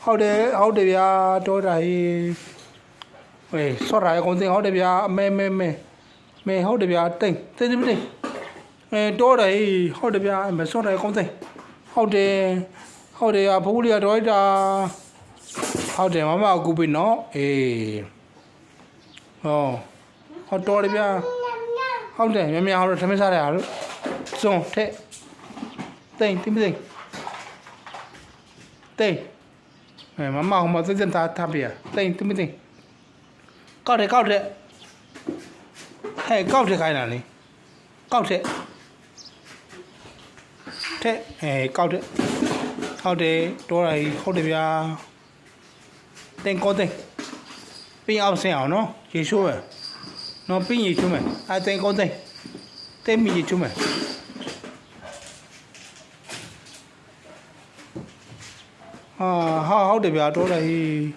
ဟုတ်တယ်ဗျာတော်တာဟေးဝေးဆော့ရအကုန်သိဟုတ်တယ်ဗျာမဲဟုတ်တယ်ဗျာတိတ်တော်တယ်ဟုတ်တယ်ဗျာမဆော့ရအကုန်သိဟုတ်တယ်အဖိုးလေးကတော့တာဟုတ်တယ်မမအကူပြီနော်အေးဟုတ်တော်တယ်ဗျာဟုတ်တယ်မြဟုတ်တယ်ထမင်းစားတယ်ဟာလို့စုံထဲတိတ်မမဟိုမှာစစထားပြတိတ်ကောက်တယ်ဟဲ့ကောက်တယ်ခိုင်းတာလေကောက်တယ်ကောက်တယ်ဟုတ်တယ်တော်တာကြီးဟုတ်တယ်ဗျာတင်ကောတင်ပြင်းအောင်ဆင်းအောင်နော်ရေရှိုးမယ်နော်ပြင်းရေချိုးမယ်တင်ကောတင်မီရေချိုးမယ်ဟုတ်တယ်ဗျာတော်တယ်ဟေး